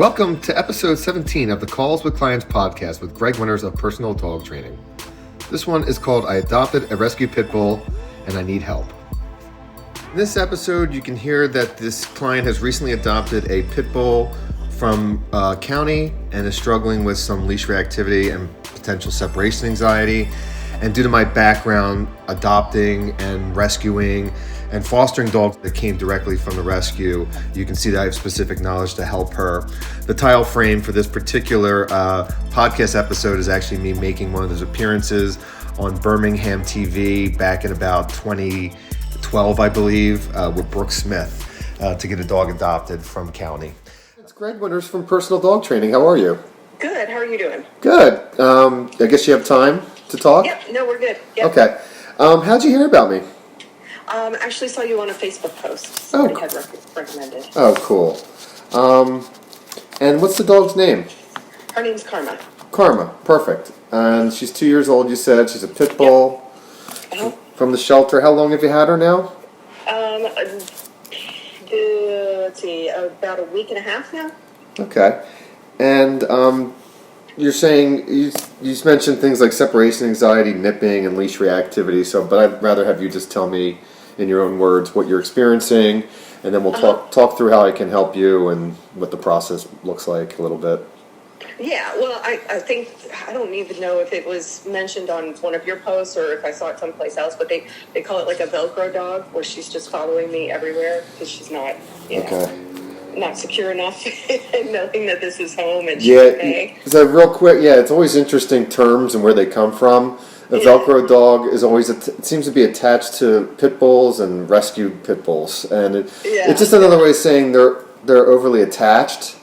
Welcome to episode 17 of the Calls with Clients podcast with Greg Winters of Personal Dog Training. This one is called I Adopted a Rescue Pitbull and I Need Help. In this episode, you can hear that this client has recently adopted a Pitbull from county and is struggling with some leash reactivity and potential separation anxiety. And due to my background adopting and rescuing and fostering dogs that came directly from the rescue, you can see that I have specific knowledge to help her. The title frame for this particular podcast episode is actually me making one of those appearances on Birmingham TV back in about 2012, I believe, with Brooke Smith to get a dog adopted from county. It's Greg Winters from Personal Dog Training. How are you? Good. How are you doing? Good. I guess you have time to talk? Yep. No, we're good. Yep. Okay. How'd you hear about me? Actually saw you on a Facebook post. Somebody had recommended. Oh, cool. And what's the dog's name? Her name's Karma. Karma. Perfect. And she's 2 years old, you said. She's a Pitbull. Yep. From the shelter. How long have you had her now? Let's see, about a week and a half now. Okay. And you're saying you mentioned things like separation anxiety, nipping, and leash reactivity. But I'd rather have you just tell me in your own words what you're experiencing, and then we'll talk through how I can help you and what the process looks like a little bit. Yeah, well, I think, I don't even know if it was mentioned on one of your posts or if I saw it someplace else, but they call it like a Velcro dog, where she's just following me everywhere because she's not, not secure enough and knowing that this is home and she's okay. So real quick, it's always interesting terms and where they come from. A Velcro dog is always, it seems to be attached to pit bulls and rescued pit bulls. And it's just another way of saying they're overly attached.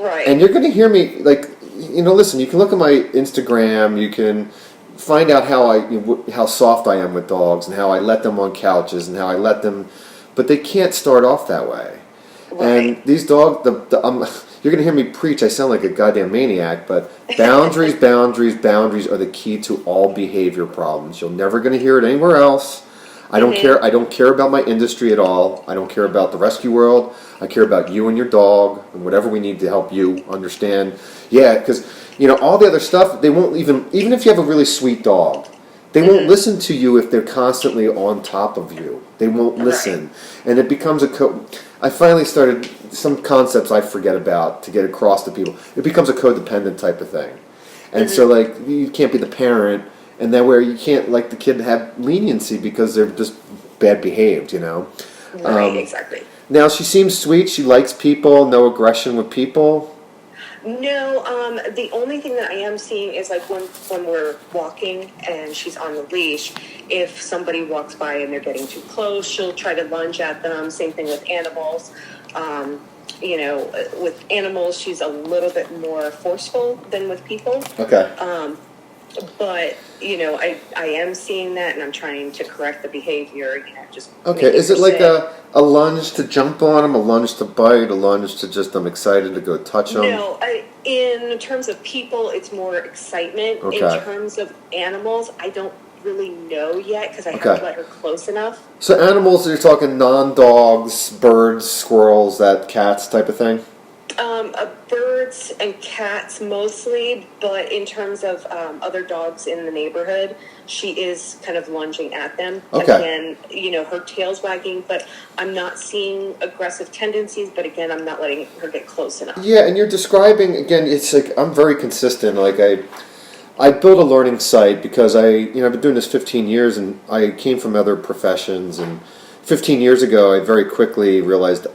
Right. And you're going to hear me, listen, you can look at my Instagram, you can find out how soft I am with dogs and how I let them on couches and how I let them, but they can't start off that way. Right. And these dogs, you're going to hear me preach, I sound like a goddamn maniac, but boundaries are the key to all behavior problems. You're never going to hear it anywhere else. I don't care. I don't care about my industry at all. I don't care about the rescue world. I care about you and your dog and whatever we need to help you understand. Yeah, because, all the other stuff, they won't even if you have a really sweet dog, they won't listen to you if they're constantly on top of you. They won't listen. And it becomes I finally started, some concepts I forget about to get across to people. It becomes a codependent type of thing. And so, you can't be the parent, and that where you can't let the kid have leniency because they're just bad behaved, Right, exactly. Now, she seems sweet. She likes people. No aggression with people. No, the only thing that I am seeing is when we're walking and she's on the leash, if somebody walks by and they're getting too close, she'll try to lunge at them. Same thing with animals. With animals, she's a little bit more forceful than with people. Okay. But, I am seeing that, and I'm trying to correct the behavior, just... Okay, is it like a lunge to jump on them, a lunge to bite, a lunge to just, I'm excited to go touch them? No, in terms of people, it's more excitement. Okay. In terms of animals, I don't really know yet, because I haven't let her close enough. So animals, you're talking non-dogs, birds, squirrels, cats type of thing? Birds and cats mostly, but in terms of other dogs in the neighborhood, she is kind of lunging at them. Okay. Again, her tail's wagging, but I'm not seeing aggressive tendencies, but again, I'm not letting her get close enough. Yeah, and you're describing, again, it's like, I'm very consistent. I built a learning site because I've been doing this 15 years, and I came from other professions, and 15 years ago, I very quickly realized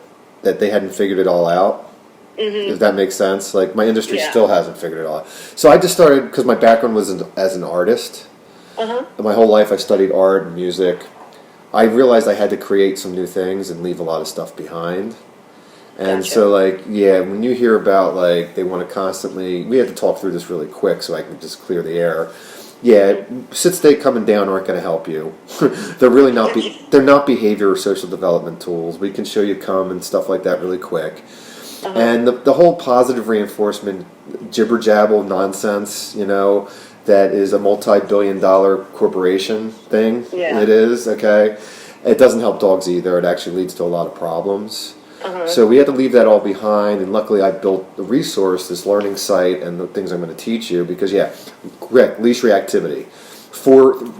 that they hadn't figured it all out. If that makes sense. My industry still hasn't figured it all out. So I just started, because my background was as an artist. My whole life I studied art and music. I realized I had to create some new things and leave a lot of stuff behind. And so, when you hear about, they want to constantly... We had to talk through this really quick so I can just clear the air. Yeah, sit, stay, coming down aren't going to help you. They're really not... they're not behavior or social development tools. We can show you come and stuff like that really quick. And the whole positive reinforcement jibber-jabble nonsense, that is a multi-billion-dollar corporation thing. Yeah. It is, okay? It doesn't help dogs either. It actually leads to a lot of problems. So we had to leave that all behind, and luckily I built the resource, this learning site, and the things I'm going to teach you, because correct, leash reactivity.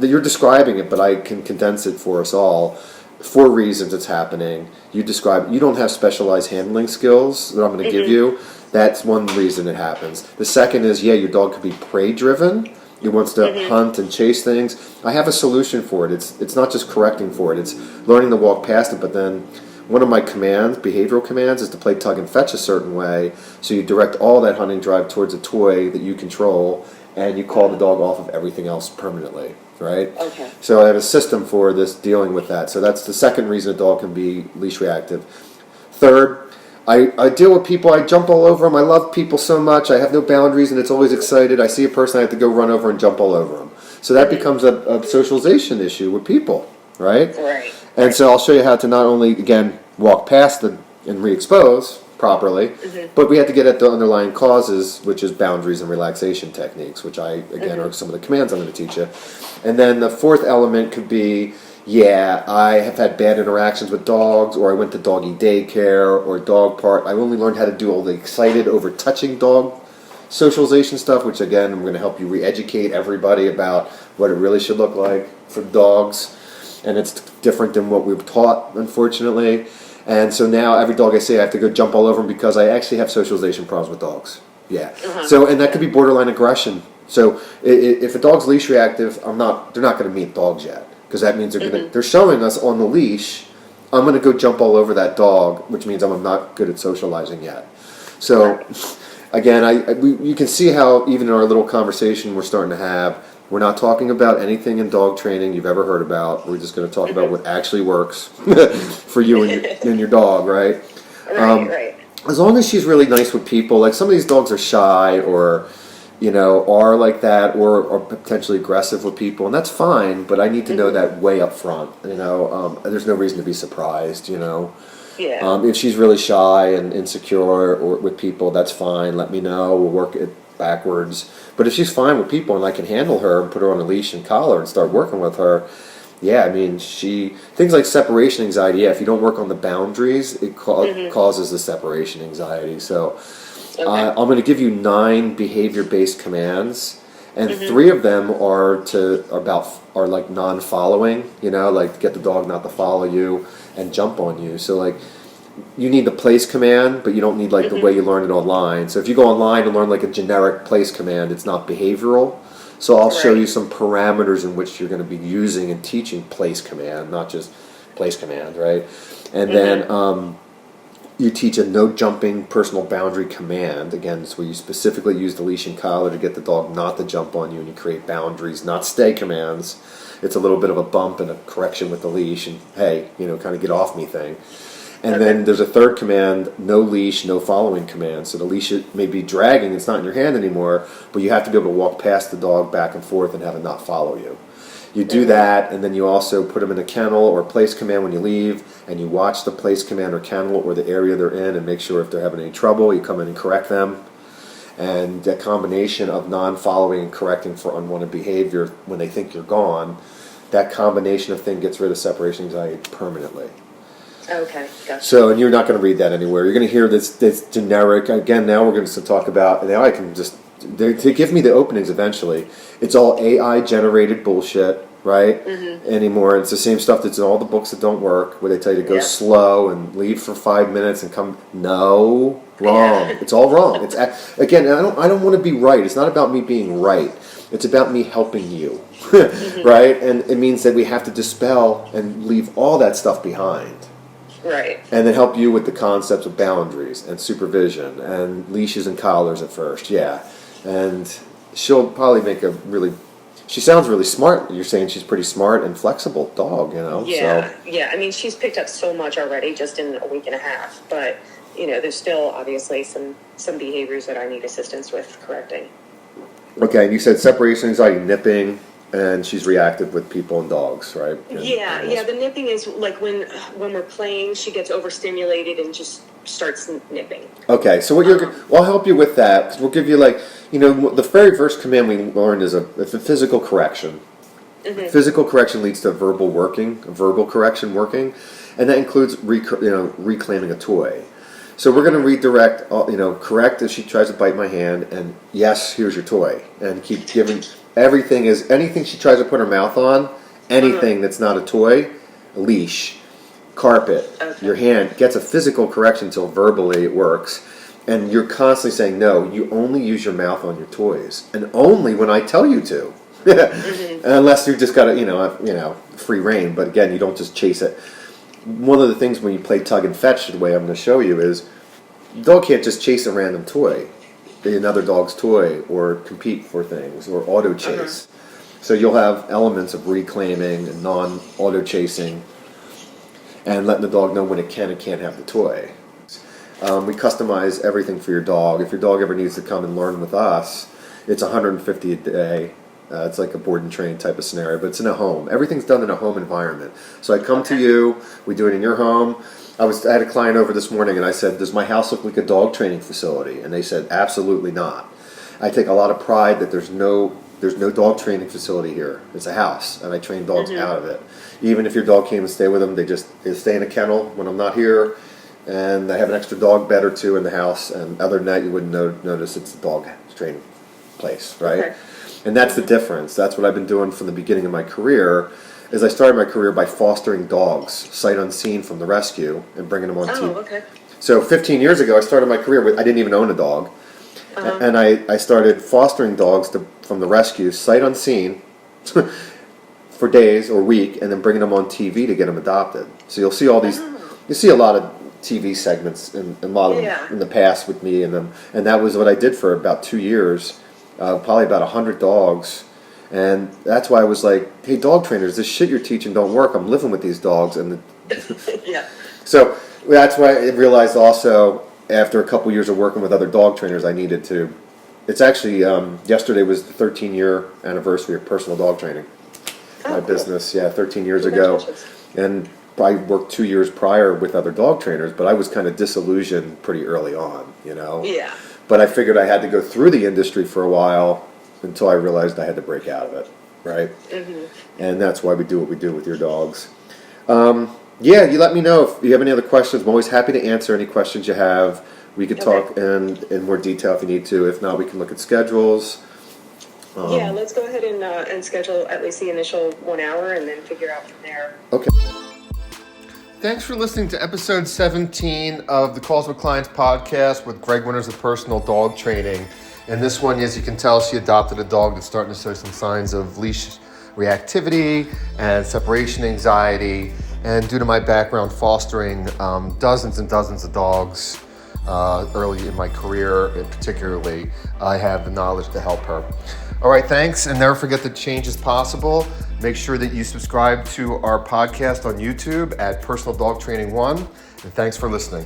You're describing it, but I can condense it for us all. 4 reasons it's happening. You don't have specialized handling skills that I'm going to give you. That's one reason it happens. The second is, your dog could be prey driven. He wants to hunt and chase things. I have a solution for it. It's not just correcting for it. It's learning to walk past it. But then one of my commands, behavioral commands, is to play tug and fetch a certain way. So you direct all that hunting drive towards a toy that you control, and you call the dog off of everything else permanently. Right? Okay. So I have a system for this, dealing with that. So that's the second reason a dog can be leash reactive. Third, I deal with people, I jump all over them, I love people so much, I have no boundaries, and it's always excited. I see a person, I have to go run over and jump all over them. So that becomes a socialization issue with people, right? Right. And so I'll show you how to not only, again, walk past and re-expose properly, but we have to get at the underlying causes, which is boundaries and relaxation techniques, which are some of the commands I'm going to teach you. And then the fourth element could be, I have had bad interactions with dogs, or I went to doggy daycare or dog park. I only learned how to do all the excited over touching dog socialization stuff, which again, I'm going to help you re-educate everybody about what it really should look like for dogs. And it's different than what we've taught, unfortunately. And so now every dog I see, I have to go jump all over them because I actually have socialization problems with dogs. So, and that could be borderline aggression. So if a dog's leash reactive, they're not going to meet dogs yet. Because that means they're showing us on the leash, I'm going to go jump all over that dog, which means I'm not good at socializing yet. So, again, you can see how even in our little conversation we're starting to have, we're not talking about anything in dog training you've ever heard about. We're just going to talk about what actually works for you and your dog, right? Right. As long as she's really nice with people, like some of these dogs are shy or are like that, or potentially aggressive with people, and that's fine, but I need to know that way up front, there's no reason to be surprised, If she's really shy and insecure or with people, that's fine, let me know, we'll work it backwards. But if she's fine with people and I can handle her and put her on a leash and collar and start working with her, things like separation anxiety, if you don't work on the boundaries, it causes the separation anxiety. So I'm going to give you 9 behavior-based commands, and 3 of them are like non-following. Like get the dog not to follow you and jump on you. So like you need the place command, but you don't need like the way you learn it online. So if you go online and learn like a generic place command, it's not behavioral. So I'll show you some parameters in which you're going to be using and teaching place command, not just place command, right? And then you teach a no jumping personal boundary command. Again, it's where you specifically use the leash and collar to get the dog not to jump on you, and you create boundaries, not stay commands. It's a little bit of a bump and a correction with the leash and, hey, kind of get off me thing. And then there's a third command, no leash, no following command. So the leash may be dragging, it's not in your hand anymore, but you have to be able to walk past the dog back and forth and have it not follow you. You do that, and then you also put them in a kennel or place command when you leave, and you watch the place command or kennel or the area they're in and make sure if they're having any trouble, you come in and correct them. And that combination of non-following and correcting for unwanted behavior when they think you're gone, that combination of thing gets rid of separation anxiety permanently. Okay, gotcha. So, and you're not going to read that anywhere. You're going to hear this generic. Again, now we're going to talk about. Now I can just they give me the openings eventually. It's all AI generated bullshit, right? Anymore, it's the same stuff that's in all the books that don't work, where they tell you to go slow and leave for 5 minutes and come. No, wrong. It's all wrong. It's again. I don't want to be right. It's not about me being right. It's about me helping you, right? And it means that we have to dispel and leave all that stuff behind. Right. And then help you with the concepts of boundaries and supervision and leashes and collars at first, And she'll probably she sounds really smart. You're saying she's pretty smart and flexible dog, Yeah, yeah. I mean, she's picked up so much already just in a week and a half. But, there's still obviously some behaviors that I need assistance with correcting. Okay, and you said separation anxiety, nipping. And she's reactive with people and dogs, right? Yeah. The nipping is like when we're playing, she gets overstimulated and just starts nipping. Okay, so I'll help you with that, because we'll give you the very first command we learned is a physical correction. Physical correction leads to verbal correction working, And that includes reclaiming a toy. So we're going to redirect, correct if she tries to bite my hand, and yes, here's your toy. And keep giving anything she tries to put her mouth on, anything that's not a toy, a leash, carpet, your hand, gets a physical correction until verbally it works. And you're constantly saying, no, you only use your mouth on your toys. And only when I tell you to. Unless you just got free reign. But again, you don't just chase it. One of the things when you play tug and fetch, the way I'm going to show you is, the dog can't just chase a random toy, another dog's toy, or compete for things, or auto chase. So you'll have elements of reclaiming and non-auto chasing, and letting the dog know when it can and can't have the toy. We customize everything for your dog. If your dog ever needs to come and learn with us, it's $150 a day. It's like a board and train type of scenario, but it's in a home. Everything's done in a home environment. So I come to you, we do it in your home. I had a client over this morning, and I said, does my house look like a dog training facility? And they said, absolutely not. I take a lot of pride that there's no dog training facility here. It's a house, and I train dogs out of it. Even if your dog came and stay with them, they stay in a kennel when I'm not here, and I have an extra dog bed or two in the house, and other than that, you wouldn't notice it's a dog training place, right? Okay. And that's the difference. That's what I've been doing from the beginning of my career. Is I started my career by fostering dogs, sight unseen, from the rescue and bringing them on TV. Oh, okay. So 15 years ago, I started my career I didn't even own a dog. And I started fostering dogs from the rescue, sight unseen, for days or week, and then bringing them on TV to get them adopted. So you'll see all these, you see a lot of TV segments and a lot of them in the past with me and them. And that was what I did for about 2 years. Probably about 100 dogs, and that's why I was like, hey, dog trainers, this shit you're teaching don't work. I'm living with these dogs. So that's why I realized also, after a couple years of working with other dog trainers, I needed to, it's actually, yesterday was the 13-year anniversary of personal dog training. My business, 13 years ago, and I worked 2 years prior with other dog trainers, but I was kind of disillusioned pretty early on, Yeah. But I figured I had to go through the industry for a while until I realized I had to break out of it, right? And that's why we do what we do with your dogs. You let me know if you have any other questions. I'm always happy to answer any questions you have. We could talk in more detail if you need to. If not, we can look at schedules. Let's go ahead and schedule at least the initial 1 hour and then figure out from there. Okay. Thanks for listening to episode 17 of the Calls with Clients podcast with Greg Winters of Personal Dog Training. And this one, as you can tell, she adopted a dog that's starting to show some signs of leash reactivity and separation anxiety. And due to my background fostering dozens and dozens of dogs early in my career, and particularly, I have the knowledge to help her. All right, thanks. And never forget that change is possible. Make sure that you subscribe to our podcast on YouTube at Personal Dog Training 1. And thanks for listening.